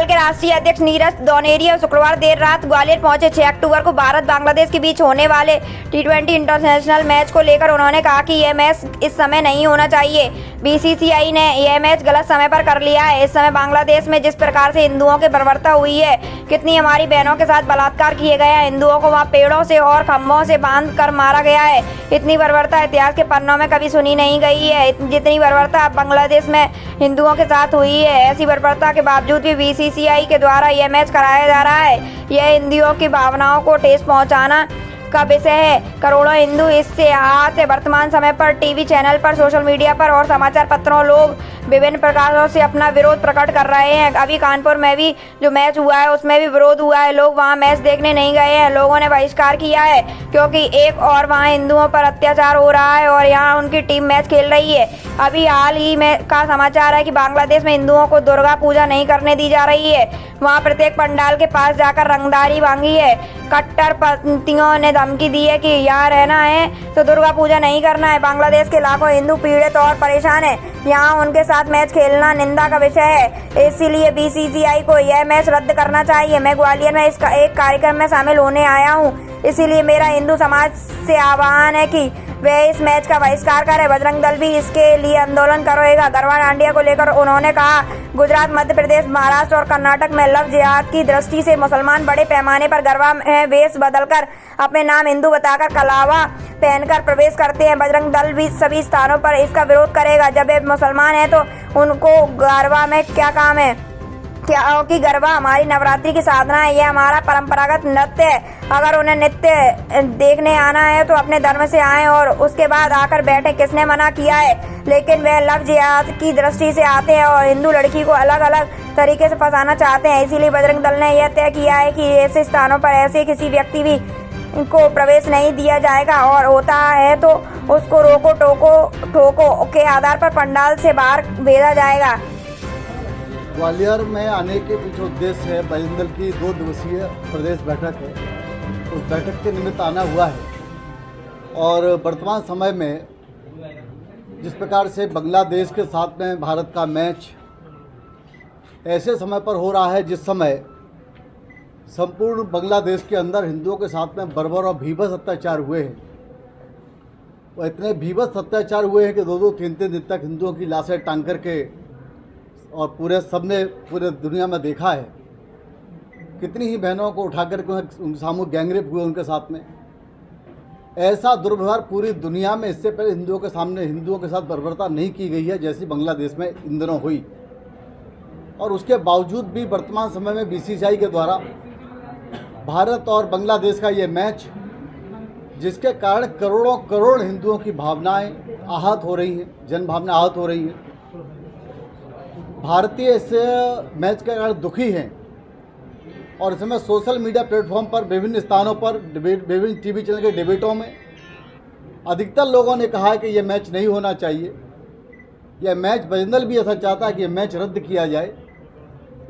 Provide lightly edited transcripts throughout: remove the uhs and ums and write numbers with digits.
दल के राष्ट्रीय अध्यक्ष नीरज दोनेरिया शुक्रवार देर रात ग्वालियर पहुंचे। 6 अक्टूबर को भारत बांग्लादेश के बीच होने वाले T20 इंटरनेशनल मैच को लेकर उन्होंने कहा कि यह मैच इस समय नहीं होना चाहिए। बीसीसीआई ने यह मैच गलत समय पर कर लिया है। इस समय बांग्लादेश में जिस प्रकार से हिंदुओं की बर्बरता हुई है, कितनी हमारी बहनों के साथ बलात्कार किए गए हैं, हिंदुओं को वहाँ पेड़ों से और खम्भों से बांध कर मारा गया है, इतनी बर्बरता इतिहास के पन्नों में कभी सुनी नहीं गई है। जितनी बर्बरता बांग्लादेश में हिंदुओं के साथ हुई है, ऐसी बर्बरता के बावजूद भी बीसीसीआई के द्वारा यह मैच कराया जा रहा है। यह हिंदुओं की भावनाओं को ठेस पहुंचाना का विषय है। करोड़ों हिंदू इससे आहत है। वर्तमान समय पर टीवी चैनल पर, सोशल मीडिया पर और समाचार पत्रों लोग विभिन्न प्रकारों से अपना विरोध प्रकट कर रहे हैं। अभी कानपुर में भी जो मैच हुआ है उसमें भी विरोध हुआ है। लोग वहां मैच देखने नहीं गए हैं, लोगों ने बहिष्कार किया है क्योंकि एक और वहां हिंदुओं पर अत्याचार हो रहा है और यहाँ उनकी टीम मैच खेल रही है। अभी हाल ही में का समाचार है कि बांग्लादेश में हिंदुओं को दुर्गा पूजा नहीं करने दी जा रही है। वहाँ प्रत्येक पंडाल के पास जाकर रंगदारी मांगी है। कट्टरपंथियों ने धमकी दी है कि यहाँ रहना है तो दुर्गा पूजा नहीं करना है। बांग्लादेश के लाखों हिंदू पीड़ित और परेशान हैं। यहाँ उनके साथ मैच खेलना निंदा का विषय है। इसीलिए बीसीसीआई को यह मैच रद्द करना चाहिए। मैं ग्वालियर में इसका एक कार्यक्रम में शामिल होने आया हूँ, इसीलिए मेरा हिंदू समाज से आह्वान है कि वे इस मैच का बहिष्कार करे। बजरंग दल भी इसके लिए आंदोलन करेगा। गरबा डांडिया को लेकर उन्होंने कहा, गुजरात, मध्य प्रदेश, महाराष्ट्र और कर्नाटक में लव जिहाद की दृष्टि से मुसलमान बड़े पैमाने पर गरबा में वेश बदलकर अपने नाम हिंदू बताकर कलावा पहनकर प्रवेश करते हैं। बजरंग दल भी सभी स्थानों पर इसका विरोध करेगा। जब वे मुसलमान हैं तो उनको गरबा में क्या काम है? क्योंकि गरबा हमारी नवरात्रि की साधना है, यह हमारा परंपरागत नृत्य है। अगर उन्हें नृत्य देखने आना है तो अपने धर्म से आएं और उसके बाद आकर बैठे। किसने मना किया है? लेकिन वह लव जिहाद की दृष्टि से आते हैं और हिंदू लड़की को अलग अलग तरीके से फंसाना चाहते हैं। इसीलिए बजरंग दल ने यह तय किया है कि ऐसे स्थानों पर ऐसे किसी व्यक्ति भी को प्रवेश नहीं दिया जाएगा और होता है तो उसको रोको ठोको के आधार पर पंडाल से बाहर भेजा जाएगा। ग्वालियर में आने के पीछे उद्देश्य है, बजरंग दल की 2 दिवसीय प्रदेश बैठक है। उस बैठक के निमित्त आना हुआ है और वर्तमान समय में जिस प्रकार से बांग्लादेश के साथ में भारत का मैच ऐसे समय पर हो रहा है जिस समय संपूर्ण बांग्लादेश के अंदर हिंदुओं के साथ में बर्बर और भीभत्स अत्याचार हुए हैं। वो इतने भीभत्स अत्याचार हुए हैं कि 2-2, 3-3 दिन तक हिंदुओं की लाशें टांग करके और पूरे दुनिया में देखा है। कितनी ही बहनों को उठा कर सामूहिक गैंगरेप हुए उनके साथ में। ऐसा दुर्व्यवहार पूरी दुनिया में इससे पहले हिंदुओं के साथ बर्बरता नहीं की गई है जैसी बांग्लादेश में इन दिनों हुई। और उसके बावजूद भी वर्तमान समय में बीसीसीआई के द्वारा भारत और बांग्लादेश का ये मैच, जिसके कारण करोड़ों करोड़ हिंदुओं की भावनाएं आहत हो रही हैं, जन भावना आहत हो रही है। भारतीय इस मैच के कारण दुखी हैं और इसमें सोशल मीडिया प्लेटफॉर्म पर विभिन्न स्थानों पर विभिन्न टीवी चैनल के डिबेटों में अधिकतर लोगों ने कहा है कि यह मैच नहीं होना चाहिए। यह मैच बजरंग दल भी ऐसा चाहता है कि यह मैच रद्द किया जाए।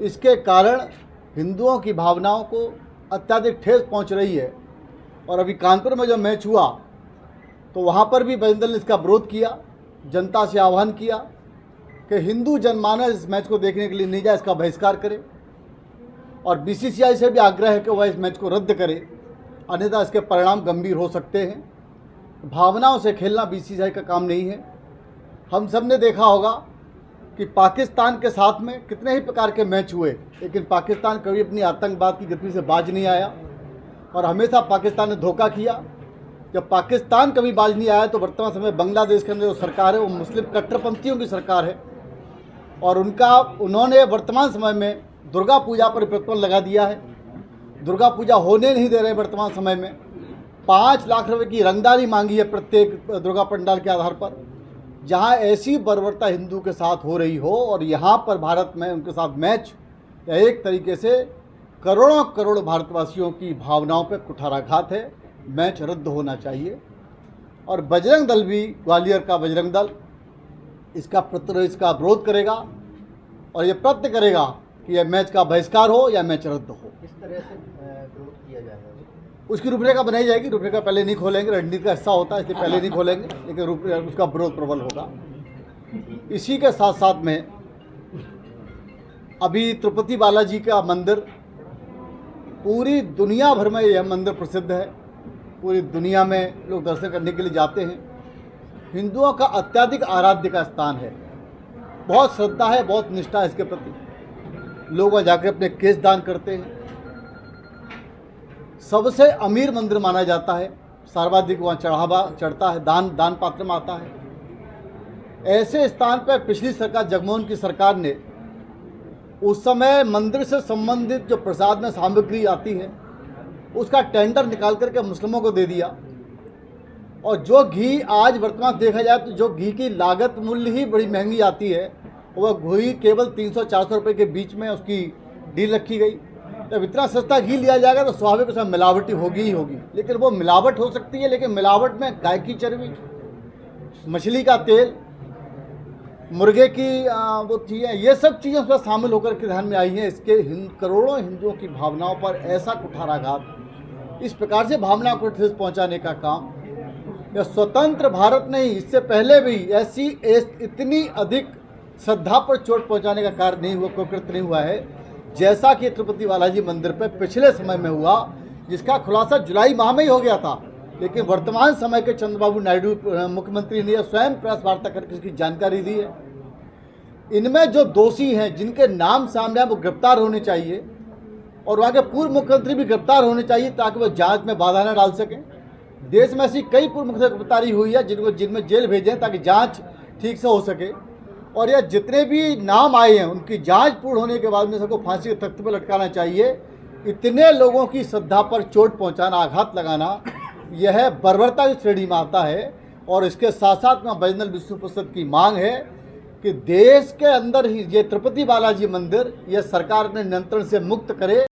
इसके कारण हिंदुओं की भावनाओं को अत्यधिक ठेस पहुंच रही है। और अभी कानपुर में जो मैच हुआ तो वहां पर भी बजरंग दल ने इसका विरोध किया, जनता से आह्वान किया कि हिंदू जनमानस इस मैच को देखने के लिए नहीं जाए, इसका बहिष्कार करे। और बीसीसीआई से भी आग्रह है कि वह इस मैच को रद्द करे, अन्यथा इसके परिणाम गंभीर हो सकते हैं। भावनाओं से खेलना बीसीसीआई का काम नहीं है। हम सब ने देखा होगा कि पाकिस्तान के साथ में कितने ही प्रकार के मैच हुए, लेकिन पाकिस्तान कभी अपनी आतंकवाद की गति से बाज नहीं आया और हमेशा पाकिस्तान ने धोखा किया। जब पाकिस्तान कभी बाज नहीं आया तो वर्तमान समय बांग्लादेश के अंदर जो सरकार है वो मुस्लिम कट्टरपंथियों की सरकार है और उन्होंने वर्तमान समय में दुर्गा पूजा पर प्रतिबंध लगा दिया है। दुर्गा पूजा होने नहीं दे रहे। वर्तमान समय में 5 लाख रुपए की रंगदारी मांगी है प्रत्येक दुर्गा पंडाल के आधार पर, जहां ऐसी बर्बरता हिंदू के साथ हो रही हो और यहां पर भारत में उनके साथ मैच एक तरीके से करोड़ों करोड़ भारतवासियों की भावनाओं पर कुठाराघात है। मैच रद्द होना चाहिए और बजरंग दल भी, ग्वालियर का बजरंग दल इसका विरोध करेगा और ये प्रयत्न करेगा कि यह मैच का बहिष्कार हो या मैच रद्द हो। किस तरह से विरोध किया जाएगा? उसकी रूपरेखा बनाई जाएगी। रूपरेखा पहले नहीं खोलेंगे, रणनीति का हिस्सा होता है इसलिए पहले नहीं खोलेंगे, लेकिन उसका विरोध प्रबल होगा। इसी के साथ साथ में अभी तिरुपति बालाजी का मंदिर पूरी दुनिया भर में यह मंदिर प्रसिद्ध है। पूरी दुनिया में लोग दर्शन करने के लिए जाते हैं। हिंदुओं का अत्यधिक आराध्य का स्थान है। बहुत श्रद्धा है, बहुत निष्ठा है इसके प्रति। लोग वहाँ जाकर अपने केस दान करते हैं। सबसे अमीर मंदिर माना जाता है। सर्वाधिक वहाँ चढ़ावा चढ़ता है, दान पात्र में आता है। ऐसे स्थान पर पिछली सरकार, जगमोहन की सरकार ने उस समय मंदिर से संबंधित जो प्रसाद में सामग्री आती है उसका टेंडर निकाल करके मुस्लिमों को दे दिया। और जो घी आज वर्तमान देखा जाए तो जो घी की लागत मूल्य ही बड़ी महंगी आती है, वह घी केवल 300-400 रुपये के बीच में उसकी डील रखी गई। जब इतना सस्ता घी लिया जाएगा तो स्वाभाविक उसमें मिलावटी होगी ही होगी। लेकिन वो मिलावट हो सकती है, लेकिन मिलावट में गाय की चर्बी, मछली का तेल, मुर्गे की वो चीज़ें, ये सब चीज़ें उसमें शामिल होकर के ध्यान में आई हैं। इसके करोड़ों हिंदुओं की भावनाओं पर ऐसा कुठाराघात, इस प्रकार से भावनाओं को ठेस पहुंचाने का काम यह स्वतंत्र भारत नहीं, इससे पहले भी ऐसी इतनी अधिक श्रद्धा पर चोट पहुंचाने का कार्य नहीं हुआ, कृत्य नहीं हुआ है जैसा कि तिरुपति बालाजी मंदिर पर पिछले समय में हुआ, जिसका खुलासा जुलाई माह में ही हो गया था। लेकिन वर्तमान समय के चंद्रबाबू नायडू मुख्यमंत्री ने स्वयं प्रेस वार्ता करके इसकी जानकारी दी है। इनमें जो दोषी हैं, जिनके नाम सामने आए, वो गिरफ्तार होने चाहिए और वहाँ के पूर्व मुख्यमंत्री भी गिरफ्तार होने चाहिए ताकि वो जांच में बाधा न डाल सकें। देश में ऐसी कई पूर्व मुख्यमंत्री गिरफ्तारी हुई है जिनमें जेल भेजें ताकि जाँच ठीक से हो सके। और यह जितने भी नाम आए हैं उनकी जाँच पूर्ण होने के बाद में सबको फांसी के तख्ते पर लटकाना चाहिए। इतने लोगों की श्रद्धा पर चोट पहुँचाना, आघात लगाना, यह बर्बरता की श्रेणी में आता है। और इसके साथ साथ में बैजनाथ विष्णु परिषद की मांग है कि देश के अंदर ही ये तिरुपति बालाजी मंदिर यह सरकार अपने नियंत्रण से मुक्त करे।